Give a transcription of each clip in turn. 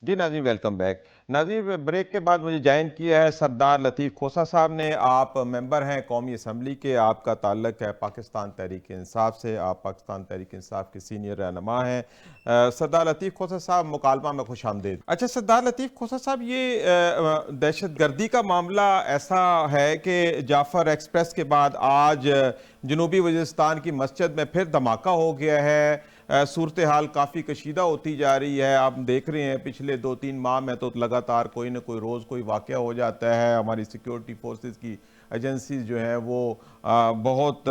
जी नाज़रीन, welcome back. नाज़रीन, break के बाद मुझे ज्वाइन किया है सरदार लतीफ़ खोसा साहब ने। आप मेंबर हैं कौमी असम्बली के, आपका ताल्लुक़ है पाकिस्तान तहरीक इंसाफ से, आप पाकिस्तान तहरीक इंसाफ के सीनियर रहनुमा हैं। सरदार लतीफ़ खोसा साहब, मुकालमा में खुश आमदीद। अच्छा सरदार लतीफ़ खोसा साहब, ये दहशत गर्दी का मामला ऐसा है कि जाफ़र एक्सप्रेस के बाद आज जनूबी वज़ीरिस्तान की मस्जिद में फिर धमाका हो गया है। सूरत हाल काफ़ी कशीदा होती जा रही है। आप देख रहे हैं पिछले 2-3 माह में तो लगातार कोई ना कोई रोज़ कोई वाक़या हो जाता है। हमारी सिक्योरिटी फोर्सेस की एजेंसीज जो हैं वो बहुत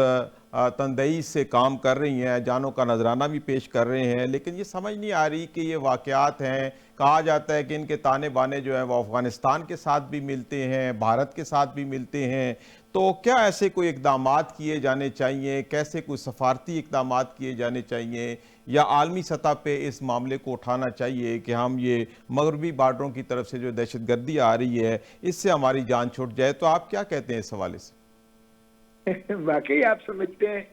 तनदेही से काम कर रही हैं, जानों का नजराना भी पेश कर रहे हैं, लेकिन ये समझ नहीं आ रही कि ये वाक़यात हैं। कहा जाता है कि इनके ताने बाने जो हैं वो अफ़गानिस्तान के साथ भी मिलते हैं, भारत के साथ भी मिलते हैं। तो क्या ऐसे कोई इक़दामात किए जाने चाहिए, कैसे कोई सफारती इक़दामात किए जाने चाहिए, या आलमी सतह पे इस मामले को उठाना चाहिए कि हम ये मगरबी बार्डरों की तरफ से जो दहशत गर्दी आ रही है इससे हमारी जान छूट जाए? तो आप क्या कहते हैं इस हवाले से? वाकई आप समझते हैं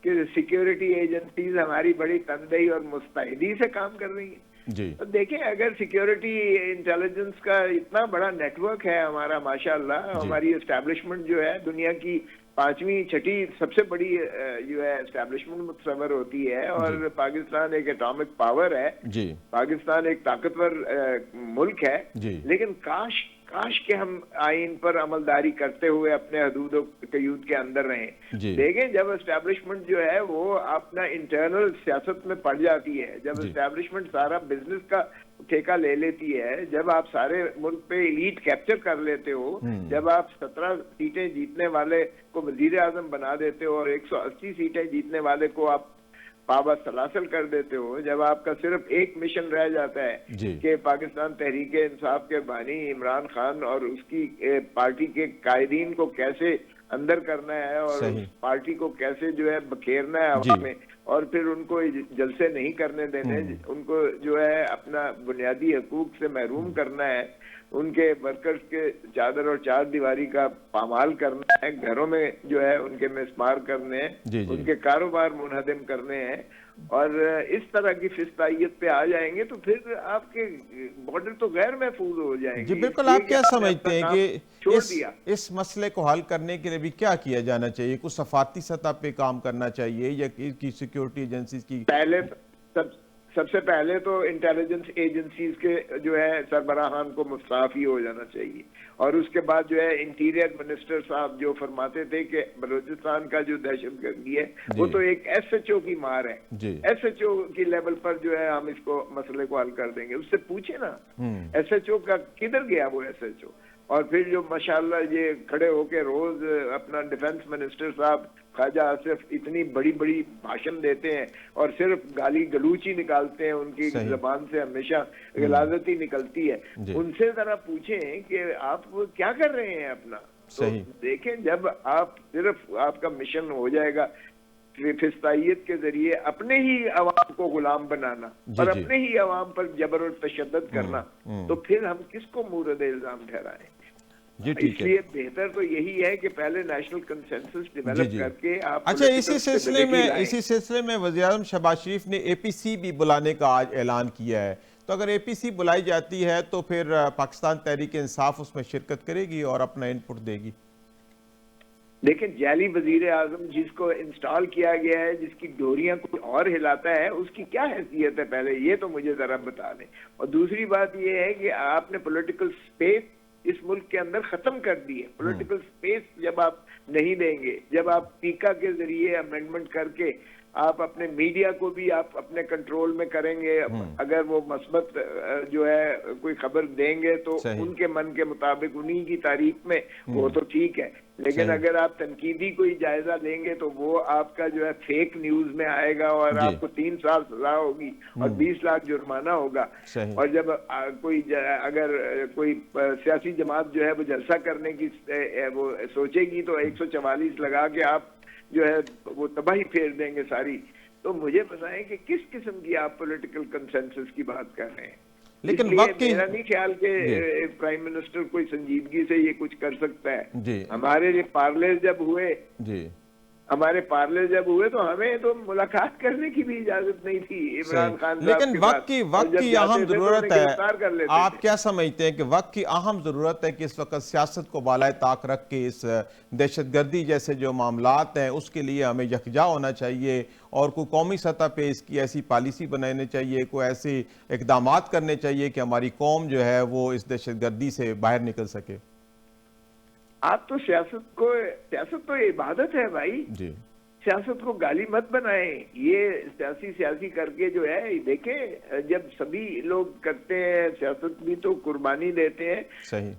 कि सिक्योरिटी एजेंसीज हमारी बड़ी तनदेही और मुस्तैदी से काम कर रही हैं? जी। तो देखें, अगर सिक्योरिटी इंटेलिजेंस का इतना बड़ा नेटवर्क है हमारा, माशाल्लाह, जी। हमारी एस्टैब्लिशमेंट जो है दुनिया की पांचवी छठी सबसे बड़ी जो है एस्टैब्लिशमेंट मुतसवर होती है, जी। और पाकिस्तान एक एटॉमिक पावर है, जी। पाकिस्तान एक ताकतवर मुल्क है। जी। लेकिन काश काश के हम आइन पर अमलदारी करते हुए अपने हदूद कयूद के अंदर रहें। जी। देखें, जब एस्टैब्लिशमेंट जो है वो अपना इंटरनल सियासत में पड़ जाती है, जब जी। एस्टैब्लिशमेंट सारा बिजनेस का ठेका ले लेती है, जब आप सारे मुल्क पे एलीट कैप्चर कर लेते हो, जब आप 17 सीटें जीतने वाले को वजीर आजम बना देते हो और 180 सीटें जीतने वाले को आप पाबा सलासल कर देते हो, जब आपका सिर्फ एक मिशन रह जाता है कि पाकिस्तान तहरीक इंसाफ के बानी इमरान खान और उसकी पार्टी के कायदीन को कैसे अंदर करना है और उस पार्टी को कैसे जो है बखेरना है हवा में, और फिर उनको जलसे नहीं करने देने, उनको जो है अपना बुनियादी हकूक से महरूम करना है, उनके वर्कर्स के चादर और चार दीवारी का पामाल करना है, घरों में जो है उनके मिसमार करने हैं, उनके कारोबार मुनहदम करने हैं, और इस तरह की फिस्तायत पे आ जाएंगे तो फिर आपके बॉर्डर तो गैर महफूज हो जाएंगे। जी बिल्कुल। आप क्या समझते हैं कि इस मसले को हल करने के लिए भी क्या किया जाना चाहिए? कुछ सफारती सतह पे काम करना चाहिए या की सिक्योरिटी एजेंसीज की? पहले सबसे पहले तो इंटेलिजेंस एजेंसीज के जो है सरबराहान को मुस्तफी हो जाना चाहिए, और उसके बाद जो है इंटीरियर मिनिस्टर साहब जो फरमाते थे कि बलूचिस्तान का जो दहशतगर्दी है वो तो एक SHO की मार है, SHO की लेवल पर जो है हम इसको मसले को हल कर देंगे। उससे पूछे ना SHO का किधर गया वो SHO। और फिर जो माशाल्लाह ये खड़े होके रोज अपना डिफेंस मिनिस्टर साहब ख्वाजा आसिफ इतनी बड़ी बड़ी भाषण देते हैं और सिर्फ गाली गलूच ही निकालते हैं, उनकी जबान से हमेशा गलाजत ही निकलती है। उनसे जरा पूछें कि आप क्या कर रहे हैं अपना। तो देखें, जब आप सिर्फ आपका मिशन हो जाएगा फिस्तायत के जरिए अपने ही अवाम को गुलाम बनाना और अपने ही अवाम पर जबर और तशद्दुद करना, तो फिर हम किसको मूरद इल्जाम ठहराएं? इसलिए बेहतर तो यही है कि पहले नेशनल कंसेंसस डेवलप करके आप। अच्छा, इसी सिलसिले में वज़ीर-ए-आज़म शहबाज शरीफ ने APC भी बुलाने का आज ऐलान किया है। तो अगर APC बुलाई जाती है तो फिर पाकिस्तान तहरीक इंसाफ उसमें शिरकत करेगी और अपना इनपुट देगी। लेकिन जाली वजीर आजम जिसको इंस्टॉल किया गया है, जिसकी डोरियां कुछ और हिलाता है, उसकी क्या हैसियत है पहले ये तो मुझे जरा बता दें। और दूसरी बात ये है कि आपने पॉलिटिकल स्पेस इस मुल्क के अंदर खत्म कर दी है। पॉलिटिकल स्पेस जब आप नहीं देंगे, जब आप टीका के जरिए अमेंडमेंट करके आप अपने मीडिया को भी आप अपने कंट्रोल में करेंगे, अगर वो मस्बत जो है कोई खबर देंगे तो उनके मन के मुताबिक उन्हीं की तारीफ में वो तो ठीक है, लेकिन अगर आप तनकीदी कोई जायजा लेंगे तो वो आपका जो है फेक न्यूज में आएगा और आपको 3 साल सजा होगी और 20 लाख जुर्माना होगा। और जब अगर कोई सियासी जमात जो है वो जलसा करने की वो सोचेगी तो 144 लगा के आप जो है वो तबाही फेर देंगे सारी। तो मुझे बताएं कि किस किस्म की आप पॉलिटिकल कंसेंसस की बात कर रहे हैं। लेकिन मेरा नहीं ख्याल के प्राइम मिनिस्टर कोई संजीदगी से ये कुछ कर सकता है। हमारे ये पार्ले जब हुए हमारे पार्ले जब हुए तो हमें तो मुलाकात करने की भी इजाजत नहीं थी इमरान सही, खान साहब लेकिन के वक्त साथ, की और वक्त जब की जाते अहम थे तो जरूरत उन्हें है। गिरफ्तार कर लेते आप थे। क्या समझते हैं कि वक्त की अहम जरूरत है कि इस वक्त सियासत को बालाए ताक रख के इस दहशतगर्दी जैसे जो मामलात हैं उसके लिए हमें यकजा होना चाहिए और कोई कौमी सतह पे इसकी ऐसी पॉलिसी बनानी चाहिए, कोई ऐसे इकदामात करने चाहिए कि हमारी कौम जो है वो इस दहशतगर्दी से बाहर निकल सके? आप तो सियासत तो इबादत है भाई। जी सियासत को गाली मत बनाएं। ये सियासी करके जो है, देखें जब सभी लोग करते हैं सियासत भी तो कुर्बानी देते हैं। सही।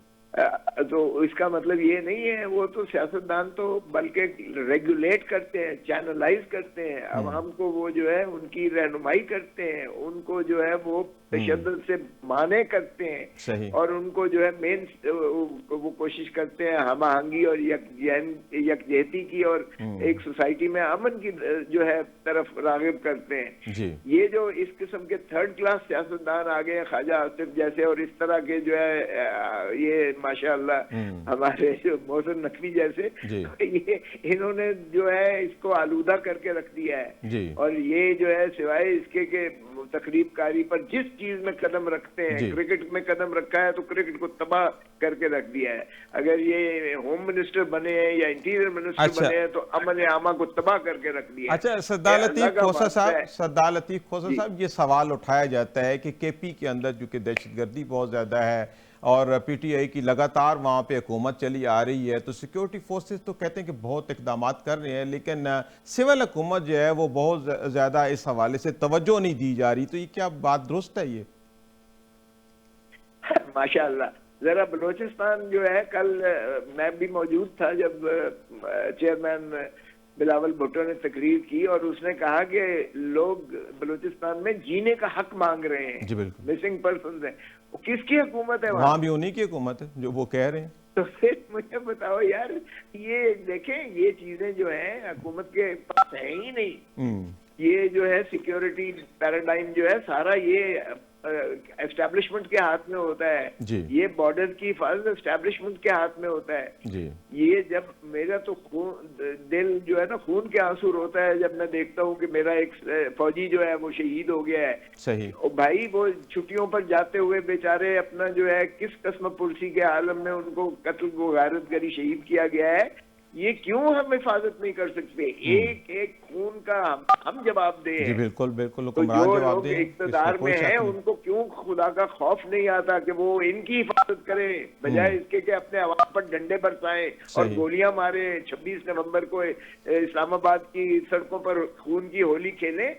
तो इसका मतलब ये नहीं है, वो तो सियासतदान तो बल्कि रेगुलेट करते हैं, चैनलाइज करते हैं अवाम को, वो जो है उनकी रहनुमाई करते हैं, उनको जो है वो तशद्दुद से माने करते हैं, सही। और उनको जो है मेन वो कोशिश करते हैं हम आहंगी और यकजहती की, और एक सोसाइटी में अमन की जो है तरफ रागिब करते हैं। जी ये जो इस किस्म के थर्ड क्लास सियासतदान आ गए, ख्वाजा आसिफ जैसे, और इस तरह के जो है ये माशाअल्लाह हमारे जो मोहसिन नकवी जैसे, जी ये इन्होंने जो है इसको आलूदा करके रख दिया है। जी और ये जो है सिवाय इसके के तकरीब कारी पर जिस चीज में कदम रखते हैं, जी क्रिकेट में कदम रखा है तो क्रिकेट को तबाह करके रख दिया है। अगर ये होम मिनिस्टर बने हैं या इंटीरियर मिनिस्टर अच्छा बने हैं तो अमन आमा को तबाह करके रख दिया है। अच्छा, सरदार ये अल्लाह लतीफ का खोसा वास्ता साहब, है। सरदार लतीफ खोसा जी साहब, ये सवाल उठाया जाता है कि केपी के अंदर चूंकि दहशतगर्दी बहुत ज़्यादा है और पीटीआई की लगातार वहाँ पे हुकूमत चली आ रही है, तो सिक्योरिटी फोर्सेस तो कहते हैं कि बहुत इकदामात कर रहे हैं, लेकिन सिविल हुकूमत जो है वो बहुत ज़्यादा इस हवाले से तवज्जो नहीं दी जा रही। तो ये क्या बात दुरुस्त है ये? माशाअल्लाह। जरा बलोचिस्तान जो है, कल मैं भी मौजूद था जब चेयरमैन बिलावल भुट्टो ने तकरीर की, और उसने कहा कि लोग बलूचिस्तान में जीने का हक मांग रहे हैं, जी बिल्कुल। मिसिंग पर्सन है। किसकी हुकूमत है वहाँ भी उन्हीं की हुकूमत है जो वो कह रहे हैं। तो फिर मुझे बताओ यार, ये देखें ये चीजें जो है हुकूमत के पास है ही नहीं। ये जो है सिक्योरिटी पैराडाइम जो है सारा ये एस्टेब्लिशमेंट के हाथ में होता है। जी ये बॉर्डर की हिफाजत एस्टेब्लिशमेंट के हाथ में होता है। जी ये जब मेरा तो दिल जो है ना खून के आंसू रोता है जब मैं देखता हूँ कि मेरा एक फौजी जो है वो शहीद हो गया है। सही। और भाई वो छुट्टियों पर जाते हुए बेचारे अपना जो है किस कस्म पुरसी के आलम में उनको कत्ल को गारतगरी शहीद किया गया है। ये क्यों हम हिफाजत नहीं कर सकते? एक एक खून का हम जवाब दे। जी बिल्कुल बिल्कुल, तो जो लोग इक़्तिदार में हैं उनको क्यों खुदा का खौफ नहीं आता कि वो इनकी हिफाजत करें, बजाय इसके कि अपने आवाम पर डंडे बरसाएं और गोलियां मारे। 26 नवंबर को इस्लामाबाद की सड़कों पर खून की होली खेलें।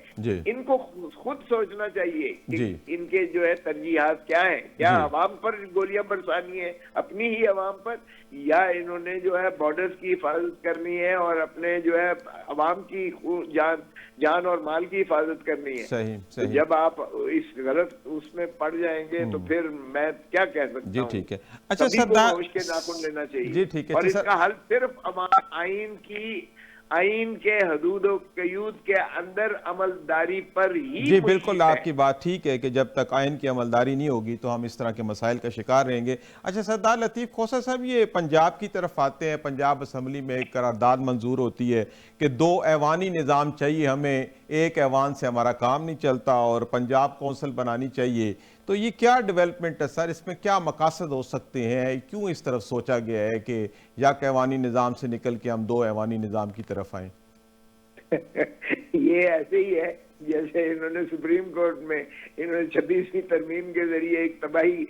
इनको खुद सोचना चाहिए कि इनके जो है तरजीहात क्या है। क्या आवाम पर गोलियां बरसानी है, अपनी ही आवाम पर, या इन्होंने जो है बॉर्डर्स की हिफाजत करनी है और अपने जो है अवाम की जान और माल की हिफाजत करनी है। सही, सही। तो जब आप इस गलत उसमें पड़ जाएंगे तो फिर मैं क्या कह सकता हूँ। जी ठीक है। अच्छा सरदार, के नाखून लेना चाहिए। जी ठीक है। और इसका हल सिर्फ आइन के हदूद कयूद के अंदर अमलदारी पर ही। जी बिल्कुल, आपकी बात ठीक है कि जब तक आइन की अमलदारी नहीं होगी तो हम इस तरह के मसाइल का शिकार रहेंगे। अच्छा सरदार लतीफ खोसा साहब, ये पंजाब की तरफ आते हैं। पंजाब असम्बली में एक करारदाद मंजूर होती है कि 2 ऐवानी निज़ाम चाहिए हमें, एक ऐवान से हमारा काम नहीं चलता और पंजाब कौंसिल बनानी चाहिए। तो ये क्या डेवलपमेंट है सर, इसमें क्या मकासद हो सकते हैं? क्यों इस तरफ सोचा गया है कि एक ऐवानी निज़ाम से निकल के हम 2 ऐवानी निज़ाम की तरफ आए? ये ऐसे ही है जैसे इन्होंने सुप्रीम कोर्ट में इन्होंने 26वीं तरमीम के जरिए एक तबाही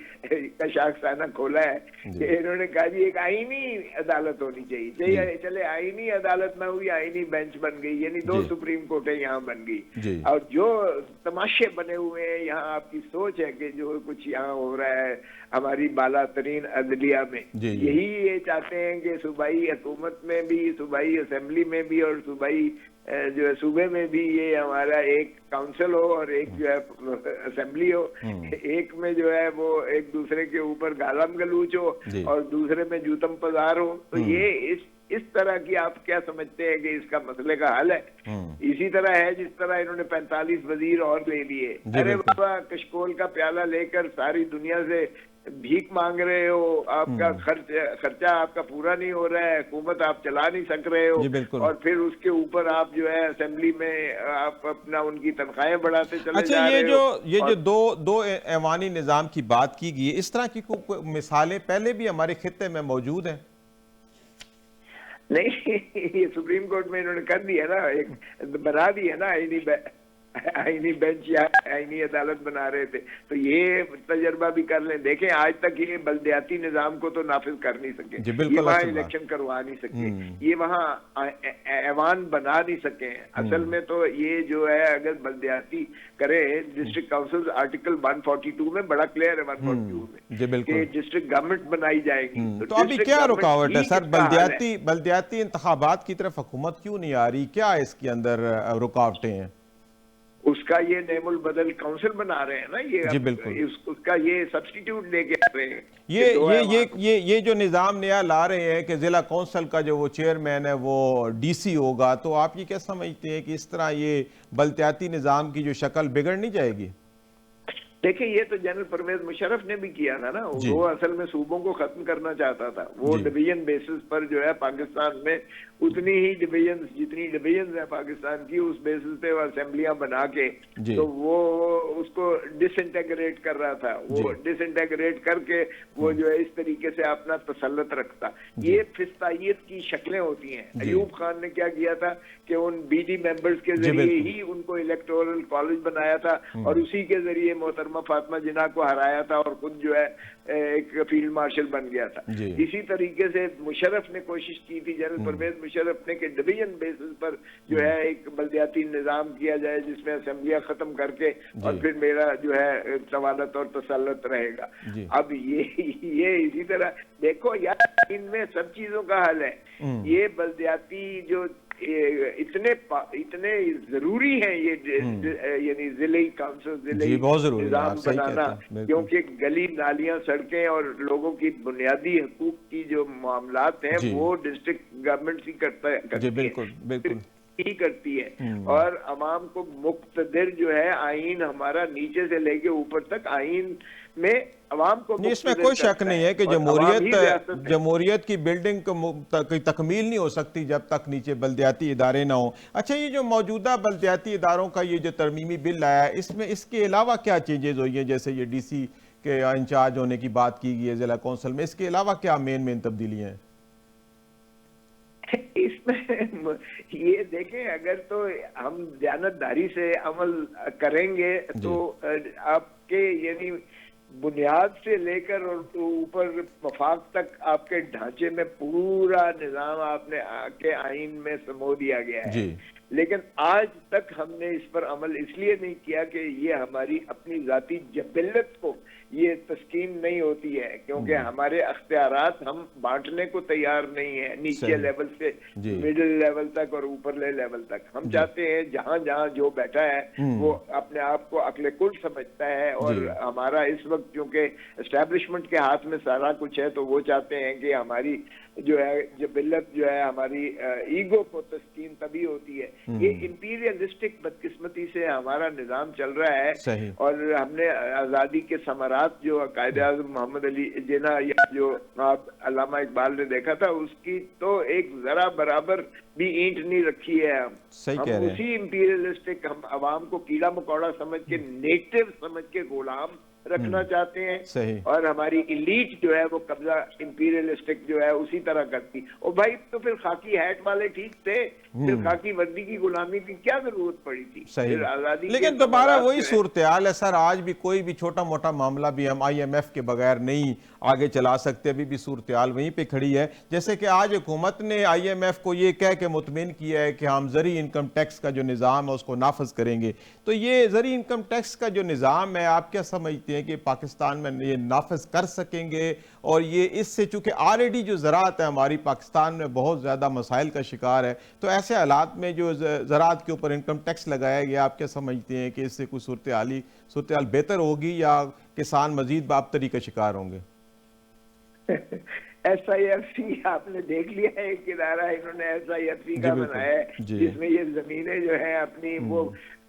का शाखसाना खोला है कि इन्होंने कहा जी एक आईनी अदालत होनी चाहिए। चले आईनी अदालत ना हुई, आईनी बेंच बन गई, यानी 2 सुप्रीम कोर्टें यहाँ बन गई। और जो तमाशे बने हुए हैं यहाँ, आपकी सोच है कि जो कुछ यहाँ हो रहा है हमारी बाला तरीन अदलिया में, यही ये चाहते हैं कि सूबाई हुकूमत में भी, सूबाई असेंबली में भी और सूबाई जो है सूबे में भी ये हमारा एक काउंसिल हो और एक जो है असेंबली हो। एक में जो है वो एक दूसरे के ऊपर गालम गलूच हो और दूसरे में जूतम पजार हो। तो ये इस तरह की आप क्या समझते हैं कि इसका मसले का हल है? इसी तरह है जिस तरह इन्होंने 45 वजीर और ले लिए। अरे बाबा, कशकोल का प्याला लेकर सारी दुनिया से भीख मांग रहे हो, आपका खर्चा आपका पूरा नहीं हो रहा है, हुकूमत आप चला नहीं सक रहे हो, और फिर उसके ऊपर आप जो है असेंबली में आप अपना उनकी तनख्वाहें बढ़ाते चले जा रहे हो। ये जो दो ऐवानी निजाम की बात की गई है, इस तरह की मिसालें पहले भी हमारे खित्ते में मौजूद हैं? नहीं, ये सुप्रीम कोर्ट में इन्होंने कर दिया ना, एक बना दी है ना, आईनी बेंच या आईनी अदालत बना रहे थे, तो ये तजर्बा भी कर लें। देखें, आज तक ये बल्दियाती निजाम को तो नाफिज कर नहीं सके, ये वहाँ इलेक्शन करवा नहीं सके, ये वहाँ ऐवान बना नहीं सके। असल में तो ये जो है, अगर बल्दियाती करे, डिस्ट्रिक्ट काउंसिल आर्टिकल 142 में बड़ा क्लियर है, 142 में कि डिस्ट्रिक्ट गवर्नमेंट बनाई जाएगी। तो अभी क्या रुकावट है सर? बल्दियाती इंतखाबात की तरफ हुकूमत क्यों नहीं आ रही? क्या इसके अंदर रुकावटें हैं? उसका ये नेमुल बदल काउंसिल बना रहे हैं ना, ये जी बिल्कुल, उसका ये सब्स्टिट्यूट लेके आ रहे हैं। ये जो निजाम नया ला रहे हैं कि जिला काउंसिल का जो वो चेयरमैन है वो डीसी होगा, तो आप ये क्या समझते हैं कि इस तरह ये बल्दियाती निजाम की जो शक्ल बिगड़ नहीं जाएगी? देखिए, ये तो जनरल परवेज मुशर्रफ ने भी किया था ना, वो असल में सूबों को खत्म करना चाहता था। वो डिवीजन बेसिस पर जो है पाकिस्तान में उतनी ही डिवीजन, जितनी डिवीजन है पाकिस्तान की, उस बेसिस पे वो असेंबलियां बना के, तो वो उसको डिसइंटेग्रेट कर रहा था। वो डिसइंटेग्रेट करके वो जो है इस तरीके से अपना तसल्लुत रखता। ये फिस्तायत की शक्लें होती हैं। अयूब खान ने क्या किया था कि उन बीडी मेंबर्स के जरिए ही उनको इलेक्टोरल कॉलेज बनाया था, और उसी के जरिए मोहतरमा फातिमा जिन्ना को हराया था, और खुद जो है एक फील्ड मार्शल बन गया था। इसी तरीके से मुशर्रफ ने कोशिश की थी, जनरल परवेज मुशर्रफ ने, कि डिवीजन बेसिस पर जो है एक बल्दियाती निजाम किया जाए जिसमें असेंबलियां खत्म करके और फिर मेरा जो है सवालत और तसल्लुत रहेगा। अब ये इसी तरह देखो यार, इनमें सब चीजों का हल है। ये बल्दियाती जो इतने जरूरी हैं, ये यानी जिले काउंसिल, जिले निजाम बनाना, क्योंकि गली नालियां, सड़कें और लोगों की बुनियादी हकूक की जो मामलात हैं वो डिस्ट्रिक्ट गवर्नमेंट ही करती है। और अवाम को मुक्तदिर जो है, आइन हमारा नीचे से लेके ऊपर तक आइन में अवाम को, इसमें कोई शक नहीं है कि जमहूरियत की बिल्डिंग की तकमील नहीं हो सकती जब तक नीचे बल्दियाती इदारे ना हो। अच्छा, ये जो मौजूदा बल्दियाती इदारों का ये जो तरमीमी बिल आया है, इसमें इसके अलावा क्या चेंजेस हुई हैं? जैसे ये डीसी के इंचार्ज होने की बात की गई है जिला कौंसिल में, इसके अलावा क्या मेन तब्दीलियां हैं इसमें? ये देखें, अगर तो हम दयानतदारी से अमल करेंगे तो आपके यानी बुनियाद से लेकर और ऊपर वफाक तक आपके ढांचे में पूरा निजाम आपने आके आइन में समो दिया गया है। लेकिन आज तक हमने इस पर अमल इसलिए नहीं किया कि ये हमारी अपनी जाती जबिल्लत को ये तस्कीन नहीं होती है, क्योंकि हमारे अख्तियारात हम बांटने को तैयार नहीं है, नीचे लेवल से मिडिल लेवल तक और ऊपरले लेवल तक। हम चाहते हैं जहां जहां जो बैठा है वो अपने आप को अक्ल कुल समझता है, और हमारा इस वक्त क्योंकि एस्टेब्लिशमेंट के हाथ में सारा कुछ है, तो वो चाहते हैं कि हमारी जो है जबिल्लत जो है, हमारी ईगो को तस्कीन तभी होती है। ये इंपीरियलिस्टिक बदकिस्मती से हमारा निजाम चल रहा है, और हमने आज़ादी के समरात जो कायदे आज़म मोहम्मद अली जिन्ना या जो आप अल्लामा इकबाल ने देखा था, उसकी तो एक जरा बराबर भी ईंट नहीं रखी है। हम उसी इंपीरियलिस्टिक, हम अवाम को कीड़ा मकोड़ा समझ के, नेटिव समझ के गुलाम रखना चाहते हैं, और हमारी इलीट जो है वो कब्जा इंपीरियलिस्टिक जो है उसी तरह करती। और भाई, तो फिर खाकी हैट वाले ठीक थे, फिर खाकी वर्दी की गुलामी की क्या जरूरत पड़ी थी? फिर आजादी। लेकिन दोबारा वही सूरत हाल है सर, आज भी कोई भी छोटा मोटा मामला भी हम IMF के बगैर नहीं आगे चला सकते। अभी भी सूरत हाल वहीं पे खड़ी है। जैसे कि आज हुकूमत ने IMF को ये कह के मुतमिन किया है कि हम ज़री इनकम टैक्स का जो निज़ाम है उसको नाफज करेंगे। तो ये ज़री इनकम टैक्स का जो निज़ाम है, आप क्या समझते हैं कि पाकिस्तान में ये नाफज कर सकेंगे? और ये इससे चूंकि ऑलरेडी जो ज़राअत है हमारी पाकिस्तान में बहुत ज़्यादा मसाइल का शिकार है, तो ऐसे हालात में जो ज़राअत के ऊपर इनकम टैक्स लगाया गया, आप क्या समझते हैं कि इससे कुछ सूरत हाल बेहतर होगी या किसान मजीद बाबतरी का शिकार होंगे? SIFC आपने देख लिया है, एक इदारा इन्होंने SIFC जी का बिल्कुल बनाया है, जी जिसमें ये जमीनें जो है अपनी वो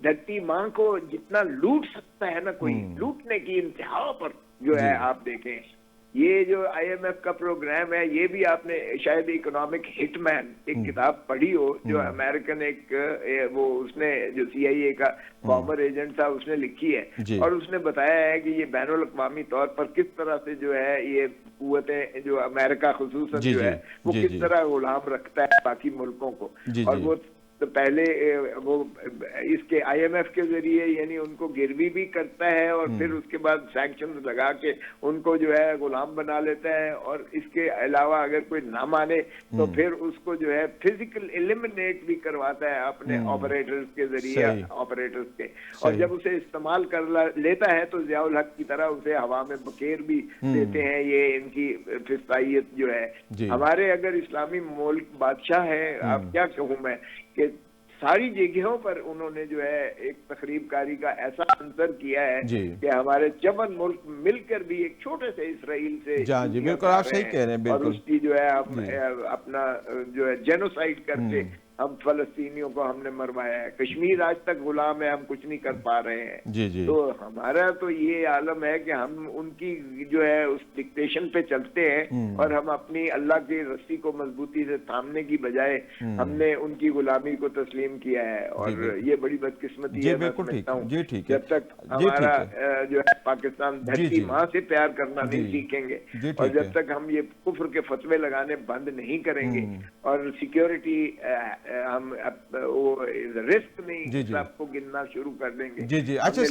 धरती माँ को जितना लूट सकता है ना कोई, लूटने की इंतहा पर जो है आप देखें। ये जो IMF का प्रोग्राम है, ये भी आपने शायद इकोनॉमिक हिटमैन एक किताब पढ़ी हो, जो अमेरिकन वो उसने जो CIA का फॉर्मर एजेंट था उसने लिखी है, और उसने बताया है कि ये बैनुल अक़वामी तौर पर किस तरह से जो है ये कुव्वतें जो अमेरिका खुसूसन जो है वो किस तरह गुलाम रखता है बाकी मुल्कों को। और वो तो पहले वो इसके IMF के जरिए यानी उनको गिरवी भी करता है, और फिर उसके बाद सैंक्शंस लगा के उनको जो है गुलाम बना लेता है, और इसके अलावा अगर कोई ना माने तो फिर उसको जो है फिजिकल एलिमिनेट भी करवाता है अपने ऑपरेटर्स के जरिए, ऑपरेटर्स के। और जब उसे इस्तेमाल कर लेता है तो ज़ियाउल हक की तरह उसे हवा में बखेर भी देते हैं। ये इनकी फिस्तायत जो है। हमारे अगर इस्लामी मुल्क बादशाह है, आप क्या कहूँ मैं, कि सारी जगहों पर उन्होंने जो है एक तकरीबकारी का ऐसा अंतर किया है कि हमारे जबन मुल्क मिलकर भी एक छोटे से इसराइल से जी बिल्कुल आप सही कह रहे हैं बिल्कुल। और उसकी जो है हम अपना जो है जेनोसाइड करके हम फलस्तीनियों को हमने मरवाया है। कश्मीर आज तक गुलाम है, हम कुछ नहीं कर पा रहे हैं। तो हमारा तो ये आलम है कि हम उनकी जो है उस डिक्टेशन पे चलते हैं, और हम अपनी अल्लाह की रस्सी को मजबूती से थामने की बजाय हमने उनकी गुलामी को तस्लीम किया है। और ये बड़ी बदकिस्मती है, मैं समझता हूँ। जब तक हमारा जो है पाकिस्तान धरती माँ से प्यार करना नहीं सीखेंगे, और जब तक हम ये कुफ्र के फतवे लगाने बंद नहीं करेंगे, और सिक्योरिटी हम वो रिस्क नहीं सबको गिनना शुरू कर देंगे। जी अच्छा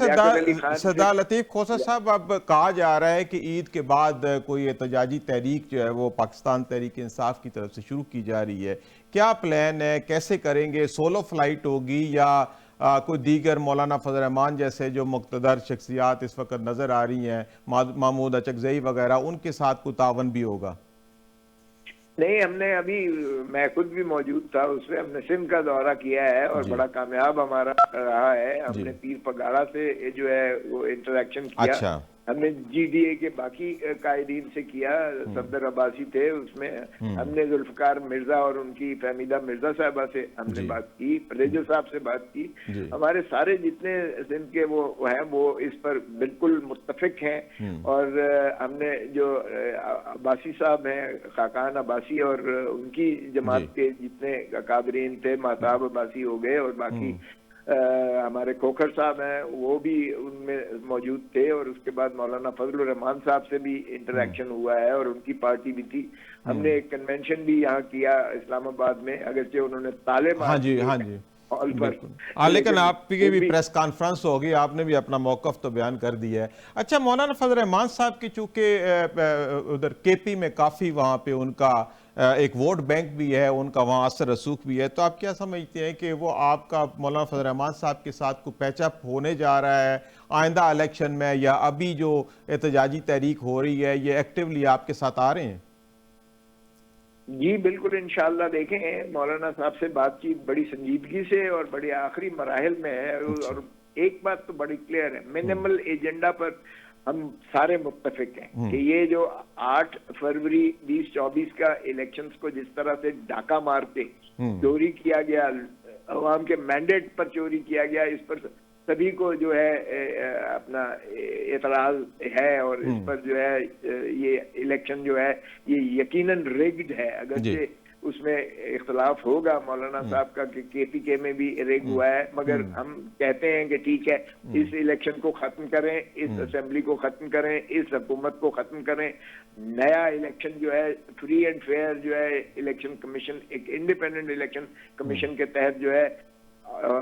सरदार लतीफ खोसा साहब, अब कहा जा रहा है कि ईद के बाद कोई एहतजाजी तहरीक जो है वो पाकिस्तान तहरीक इंसाफ की तरफ से शुरू की जा रही है। क्या प्लान है, कैसे करेंगे? सोलो फ्लाइट होगी या कोई दीगर मौलाना फजल रहमान जैसे जो मुक़्तदर शख्सियात इस वक्त नजर आ रही हैं, महमूद अचकज़ई वगैरह, उनके साथ कोई तावन भी होगा? नहीं, हमने अभी, मैं खुद भी मौजूद था उसमें, हमने सिंध का दौरा किया है और बड़ा कामयाब हमारा रहा है। हमने पीर पगाड़ा से जो है वो इंटरेक्शन किया। अच्छा। हमने GDA के बाकी कायदीन से किया, सफदर अब्बासी थे उसमें, हमने जुल्फकार मिर्जा और उनकी फहमीदा मिर्जा साहबा से हमने बात की, रेजो साहब से बात की। हमारे सारे जितने सिंध के वो हैं वो इस पर बिल्कुल मुत्तफिक हैं। और हमने जो अब्बासी साहब हैं, खाकान अब्बासी, और उनकी जमात के जितने कादरीन थे, महताब अब्बासी हो गए, और बाकी हमारे खोखर साहब हैं वो भी उनमें मौजूद थे। और उसके बाद मौलाना फजल रहमान साहब से भी इंटरेक्शन हुआ है, और उनकी पार्टी भी थी। हमने एक कन्वेंशन भी यहाँ किया इस्लामाबाद में, अगरचे उन्होंने ताले हॉल पर, लेकिन आपकी भी प्रेस कॉन्फ्रेंस होगी, आपने भी अपना मौकफ तो बयान कर दिया है। अच्छा, मौलाना फजल रहमान साहब की चूंकि उधर KP में काफ़ी वहाँ पे उनका एक वोट बैंक भी है, उनका वहाँ असर रसूख भी है, तो आप क्या समझते हैं कि वो आपका मौलाना फजल रहमान साहब के साथ कोई पैचअप होने जा रहा है आइंदा इलेक्शन में, या अभी जो एहतजाजी तहरीक हो रही है ये एक्टिवली आपके साथ आ रहे हैं? जी बिल्कुल, इंशाल्लाह। देखें, मौलाना साहब से बातचीत बड़ी संजीदगी से और बड़ी आखिरी मराहिल में है। और एक बात तो बड़ी क्लियर है, मिनिमल एजेंडा पर हम सारे मुत्तफिक हैं कि ये जो 8 फरवरी 2024 का इलेक्शंस को जिस तरह से डाका मार के चोरी किया गया, अवाम के मैंडेट पर चोरी किया गया, इस पर सभी को जो है अपना एतराज है। और इस पर जो है ये इलेक्शन जो है ये यकीनन रिग्ड है। अगर उसमें इख्तलाफ होगा मौलाना साहब का कि KPK में भी रिग हुआ है, मगर हम कहते हैं कि ठीक है, इस इलेक्शन को खत्म करें, इस असेंबली को खत्म करें, इस हुकूमत को खत्म करें। नया इलेक्शन जो है फ्री एंड फेयर जो है इलेक्शन कमीशन, एक इंडिपेंडेंट इलेक्शन कमीशन के तहत जो है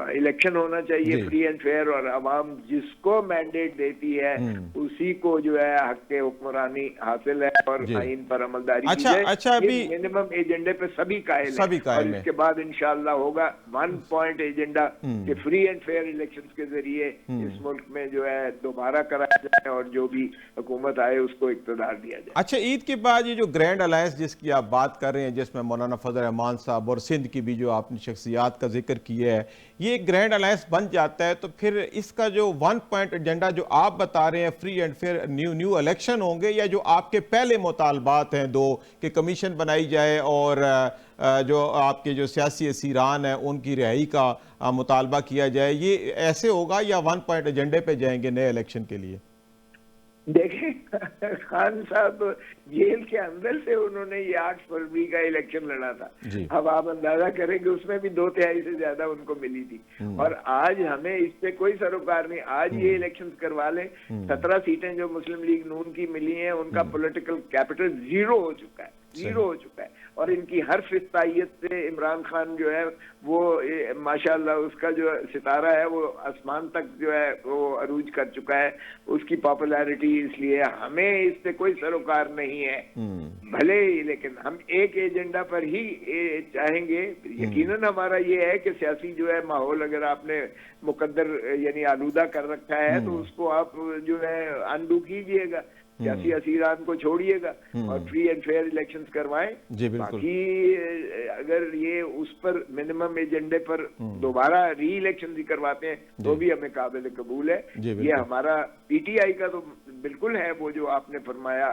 इलेक्शन होना चाहिए, फ्री एंड फेयर, और अवाम जिसको मैंडेट देती है उसी को जो है हक के हुक्मरानी हासिल है और आइन पर अमलदारी की जाए। अच्छा, अभी मिनिमम एजेंडे पे सभी कायल हैं। और इसके बाद इंशाअल्लाह होगा 1 पॉइंट एजेंडा कि फ्री एंड फेयर इलेक्शंस के जरिए इस मुल्क में जो है दोबारा कराया जाए और जो भी हुकूमत आए उसको इक़्तिदार दिया जाए। अच्छा, ईद के बाद ये जो ग्रैंड अलायंस जिसकी आप बात कर रहे हैं, जिसमें मौलाना फजल रहमान साहब और सिंध की भी जो आपने शख्सियात का जिक्र किया है, ये ग्रैंड अलायंस बन जाता है तो फिर इसका जो 1 पॉइंट एजेंडा जो आप बता रहे हैं, free and fair new election होंगे, या जो आपके पहले मुतालबात हैं दो कि कमीशन बनाई जाए और जो आपके जो सियासी असीरान हैं उनकी रिहाई का मुतालबा किया जाए, ये ऐसे होगा या 1 पॉइंट एजेंडे पे जाएंगे नए इलेक्शन के लिए? देखिए, खान साहब जेल के अंदर से उन्होंने ये 8 फरवरी का इलेक्शन लड़ा था। अब आप अंदाजा करेंगे उसमें भी 2/3 से ज्यादा उनको मिली थी। और आज हमें इस पे कोई सरोकार नहीं। आज ये इलेक्शन करवा लें, 17 सीटें जो मुस्लिम लीग नून की मिली हैं उनका पॉलिटिकल कैपिटल 0 हो चुका है, 0 हो चुका है। और इनकी हर फिस्तायत से इमरान खान जो है वो माशाल्लाह उसका जो सितारा है वो आसमान तक जो है वो अरूज कर चुका है, उसकी पॉपुलैरिटी। इसलिए हमें इस पे कोई सरोकार नहीं है भले ही, लेकिन हम एक एजेंडा पर ही चाहेंगे। यकीनन हमारा ये है कि सियासी जो है माहौल अगर आपने मुकद्दर यानी आलूदा कर रखा है तो उसको आप जो है अनडू कीजिएगा, सियासी असीरान को छोड़िएगा और फ्री एंड फेयर इलेक्शंस करवाएं। बाकी अगर ये उस पर मिनिमम एजेंडे पर दोबारा री इलेक्शन भी करवाते हैं तो भी हमें काबिल कबूल है। ये हमारा पीटीआई का तो बिल्कुल है, वो जो आपने फरमाया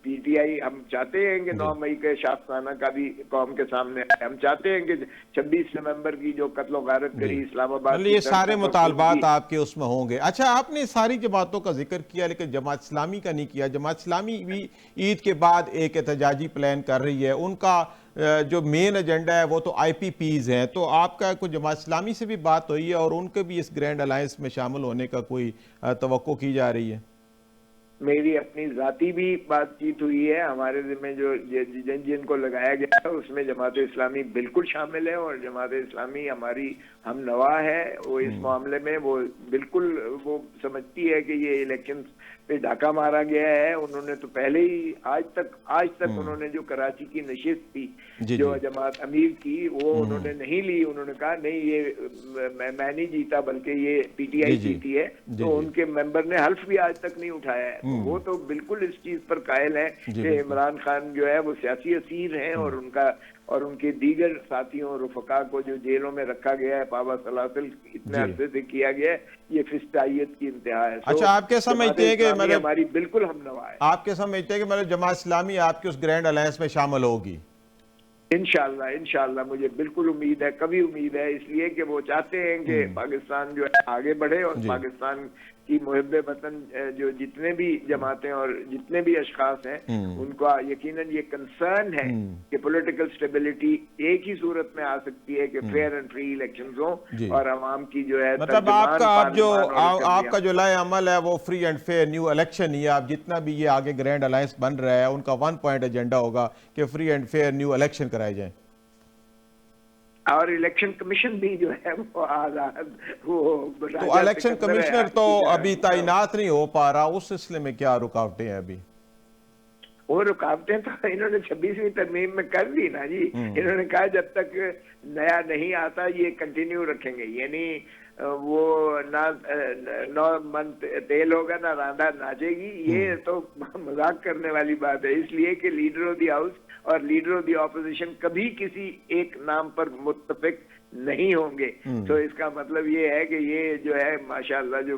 पीटीआई हम चाहते हैं कि 9 मई के शाफाना का भी कौम के सामने आए। हम चाहते हैं कि 26 नवंबर की जो कत्लो गारत करी इस्लामाबाद, ये सारे मुतालबात आपके उसमें होंगे। अच्छा, आपने सारी जमातों का जिक्र किया लेकिन जमात इस्लामी का नहीं किया। जमात इस्लामी भी ईद के बाद एक एहतजाजी प्लान कर रही है, उनका जो मेन एजेंडा है वो तो IPPs हैं। तो आपका कुछ जमात इस्लामी से भी बात हुई है और उनके भी इस ग्रैंड अलायंस में शामिल होने का कोई तवक्को की जा रही है? मेरी अपनी जाती भी बातचीत हुई है। हमारे जिम्मे जो जिनको लगाया गया है उसमें जमात इस्लामी बिल्कुल शामिल है और जमात इस्लामी हमारी हम नवा है। वो इस मामले में वो बिल्कुल वो समझती है कि ये इलेक्शन पे डाका मारा गया है। उन्होंने तो पहले ही आज तक उन्होंने जो कराची की नशिस्त थी जो जमात अमीर की वो उन्होंने नहीं ली। उन्होंने कहा नहीं ये मैं नहीं जीता बल्कि ये PTI जीती है। तो उनके मेंबर ने हल्फ भी आज तक नहीं उठाया है। तो वो तो बिल्कुल इस चीज पर कायल है कि इमरान खान जो है वो सियासी असीर हैं और उनके दीगर साथियों रुफका को जो जेलों में रखा गया है पाबा सलासिल इतने अरसे से किया गया है, ये फिस्तायत की इंतहा है। अच्छा, आपके समझते हैं कि हमारी बिल्कुल हम नवा है। आपके समझते हैं कि मतलब जमात इस्लामी आपके उस ग्रैंड अलायंस में शामिल होगी? इंशाल्लाह मुझे बिल्कुल उम्मीद है, कभी उम्मीद है, इसलिए कि वो चाहते हैं कि पाकिस्तान जो है आगे बढ़े और पाकिस्तान की मुहिब्बे वतन जो जितने भी जमातें और जितने भी अशखास हैं उनका यकीनन ये कंसर्न है कि पॉलिटिकल स्टेबिलिटी एक ही सूरत में आ सकती है कि फेयर एंड फ्री इलेक्शंस हों और आवाम की जो है मतलब आपका जो लाए अमल है वो free and fair new election ही है। आप जितना भी ये आगे ग्रैंड अलायंस बन रहा है उनका 1 पॉइंट एजेंडा होगा कि free and fair new election कराए जाए और इलेक्शन कमीशन भी जो है वो आजाद वो। तो इलेक्शन कमिश्नर तो अभी तैनात नहीं हो पा रहा, उस सिलसिले में क्या रुकावटें हैं अभी? वो रुकावटें तो इन्होंने 26वीं तरमीम में कर दी ना जी। इन्होंने कहा जब तक नया नहीं आता ये कंटिन्यू रखेंगे, यानी वो ना 9 मन तेल होगा ना रांधा नाचेगी। ये तो मजाक करने वाली बात है, इसलिए कि लीडर ऑफ द हाउस और लीडर ऑफ द ऑपोजिशन कभी किसी एक नाम पर मुत्तफिक नहीं होंगे। तो इसका मतलब ये है कि ये जो है माशाल्लाह जो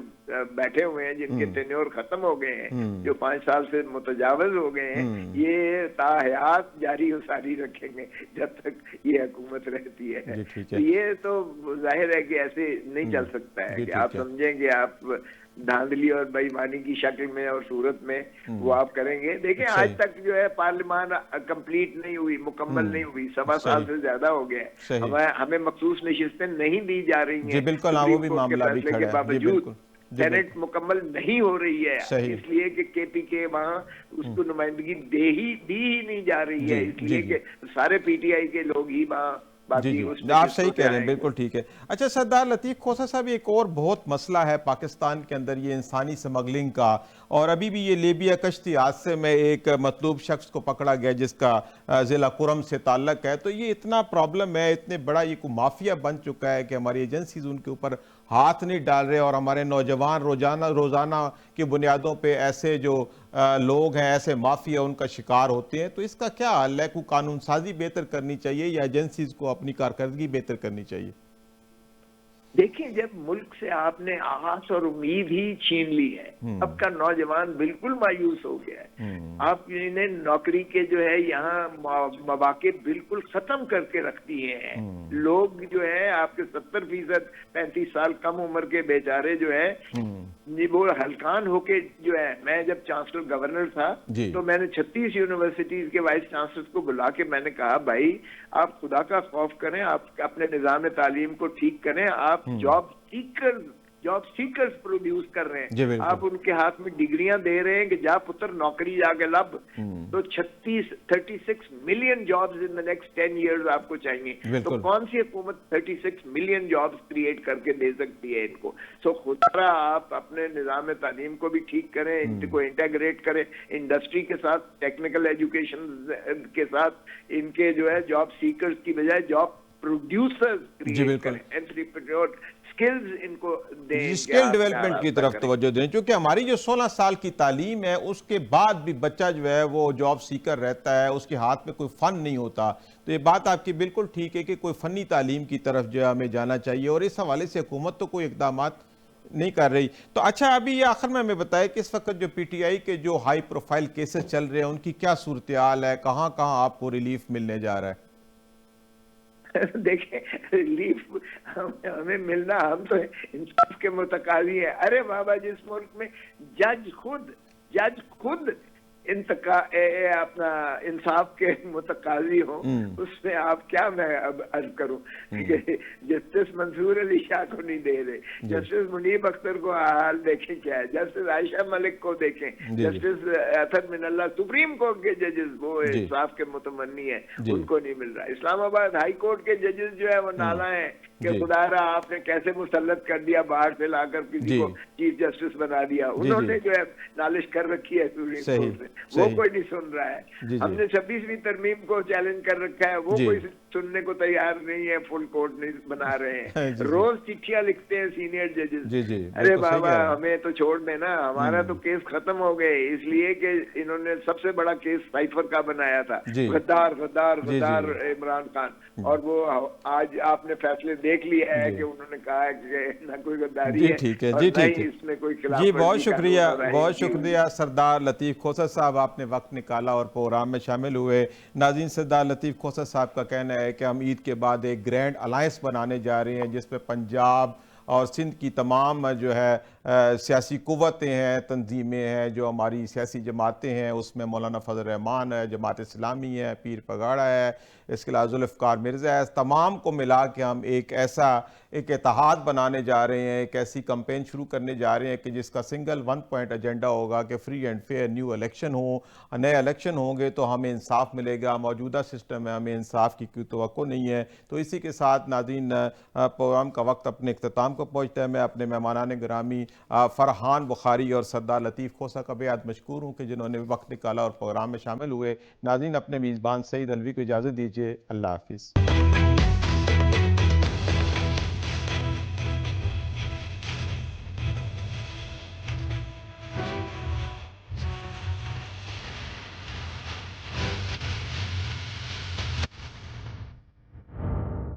बैठे हुए हैं जिनके टेन्योर खत्म हो गए हैं, जो 5 साल से मुतजावज हो गए हैं, ये ताहयात जारी उसारी रखेंगे जब तक ये हुकूमत रहती है। तो ये तो जाहिर है कि ऐसे नहीं चल सकता है कि आप समझेंगे आप धांधली और बेईमानी की शक्ल में और सूरत में वो आप करेंगे। देखिए आज तक जो है पार्लियामान कंप्लीट नहीं हुई, मुकम्मल नहीं हुई, 7 साल से ज्यादा हो गया। हमें मखसूस नशिस्तें नहीं दी जा रही हैं। बिल्कुल, वो भी मामला भी खड़ा है। बावजूद सेनेट मुकम्मल नहीं हो रही है इसलिए कि KPK वहाँ उसको नुमाइंदगी दी ही नहीं जा रही है, इसलिए कि सारे PTI के लोग ही वहाँ। जी आप सही कह रहे हैं, बिल्कुल ठीक है। अच्छा सरदार लतीफ खोसा साहब, एक और बहुत मसला है पाकिस्तान के अंदर ये इंसानी स्मगलिंग का, और अभी भी ये लीबिया कश्ती हादसे में एक मतलूब शख्स को पकड़ा गया जिसका ज़िला कुरम से ताल्लुक है। तो ये इतना प्रॉब्लम है, इतने बड़ा ये को माफिया बन चुका है कि हमारी एजेंसीज उनके ऊपर हाथ नहीं डाल रहे और हमारे नौजवान रोज़ाना की बुनियादों पे ऐसे जो लोग हैं, ऐसे माफिया उनका शिकार होते हैं। तो इसका क्या हल है? को कानून साजी बेहतर करनी चाहिए या एजेंसीज को अपनी कारकर्दगी बेहतर करनी चाहिए? देखिए, जब मुल्क से आपने आस और उम्मीद ही छीन ली है, अब का नौजवान बिल्कुल मायूस हो गया है। आप इन्हें नौकरी के जो है यहाँ मौके बिल्कुल खत्म करके रख दिए हैं। लोग जो है आपके 70% 35 साल कम उम्र के बेचारे जो है वो हलकान होके जो है, मैं जब चांसलर गवर्नर था तो मैंने 36 यूनिवर्सिटीज के वाइस चांसलर को बुला के मैंने कहा, भाई आप खुदा का खौफ करें, आप अपने निजाम तालीम को ठीक करें, आप जॉब सीकर्स प्रोड्यूस कर रहे हैं, आप उनके हाथ में डिग्रियां दे रहे हैं कि जा पुत्र नौकरी जाके लब। तो 36 million jobs in the next 10 years आपको चाहिए। तो कौन सी हुकूमत 36 मिलियन जॉब्स क्रिएट करके दे सकती है इनको? सो खुदा आप अपने निजाम तालीम को भी ठीक करें, इनको इंटेग्रेट करें इंडस्ट्री के साथ, टेक्निकल एजुकेशन के साथ, इनके जो है जॉब सीकर्स की बजाय जॉब प्रोड्यूसर्स क्रिएट करें, एंटरप्रेन्योर स्किल्स इनको दें, स्किल डेवलपमेंट की तरफ तवज्जो दें। क्योंकि हमारी जो 16 साल की तालीम है उसके बाद भी बच्चा जो है वो जॉब सीकर रहता है, उसके हाथ में कोई फन नहीं होता। तो ये बात आपकी बिल्कुल ठीक है कि कोई फनी तालीम की तरफ जो है हमें जाना चाहिए, और इस हवाले से हुकूमत तो कोई इकदाम नहीं कर रही। तो अच्छा, अभी ये आखिर में हमें बताएं कि इस वक्त जो पीटीआई के जो हाई प्रोफाइल केसेस चल रहे हैं उनकी क्या सूरत हाल है, कहाँ कहाँ आपको रिलीफ मिलने जा रहा है? देखिए, रिलीफ हमें मिलना, हम तो इंसाफ के मुतकाजी है। अरे बाबा, जिस मुल्क में जज खुद अपना इंसाफ के मुतकाजी हो, उसमें आप क्या मैं अब अर्ज करूं कि जस्टिस मंसूर अली शाह को नहीं दे रहे, जस्टिस मुनीब अख्तर को हाल देखें क्या है, जस्टिस आयशा मलिक को देखें, जस्टिस अतर मिनल्ला सुप्रीम कोर्ट के जजेस वो इंसाफ के मुतमन्नी है, उनको नहीं मिल रहा। इस्लामाबाद हाई कोर्ट के जजेस जो है वो नाला है कि खुदारा आपने कैसे मुसल्लत कर दिया, बाहर से लाकर किसी को चीफ जस्टिस बना दिया। उन्होंने जो है नालिश कर रखी है सुप्रीम कोर्ट से, वो कोई नहीं सुन रहा है। हमने 26वीं तरमीम को चैलेंज कर रखा है, वो कोई सुनने को तैयार नहीं है, फुल कोर्ट नहीं बना रहे हैं। रोज चिट्ठियां लिखते हैं सीनियर जजेस। अरे बाबा, हमें तो छोड़ देना, हमारा तो केस खत्म हो गए, इसलिए कि इन्होंने सबसे बड़ा केस साइफर का बनाया था, गद्दार इमरान खान, और वो आज आपने फैसले देख लिया है कि उन्होंने कहा है कि ना कोई गद्दारी है, ठीक है, इसमें कोई खिलाफ। जी, बहुत शुक्रिया सरदार लतीफ खोसर साहब, आपने वक्त निकाला और प्रोग्राम में शामिल हुए। नाज़रीन, सरदार लतीफ खोसर साहब का कहना है कि हम ईद के बाद एक ग्रैंड अलायंस बनाने जा रहे हैं जिसमें पंजाब और सिंध की तमाम जो है सियासी कुव्वतें हैं, तंजीमें हैं, जो हमारी सियासी जमातें हैं, उसमें मौलाना फजल रहमान है, जमात इस्लामी है, पीर पगाड़ा है, इसके अलावा जुल्फ़िकार मिर्ज़ा है, तमाम को मिला के हम एक इत्तेहाद बनाने जा रहे हैं, एक ऐसी कैंपेन शुरू करने जा रहे हैं कि जिसका सिंगल 1 पॉइंट एजेंडा होगा कि free and fair new election हो। नए इलेक्शन होंगे तो हमें इंसाफ मिलेगा, मौजूदा सिस्टम है हमें इंसाफ की कोई तवक्को नहीं है। तो इसी के साथ नाज़रीन, प्रोग्राम का वक्त अपने इख्तिताम को पहुँचता है। मैं अपने मेहमानान गिरामी फरहान बुखारी और सरदार लतीफ़ खोसा का बेहद मशकूर हूँ कि जिन्होंने वक्त निकाला और प्रोग्राम में शामिल हुए। नाज़रीन, अपने मेज़बान सईद अलवी को इजाज़त दीजिए। अल्लाह हाफ़िज़।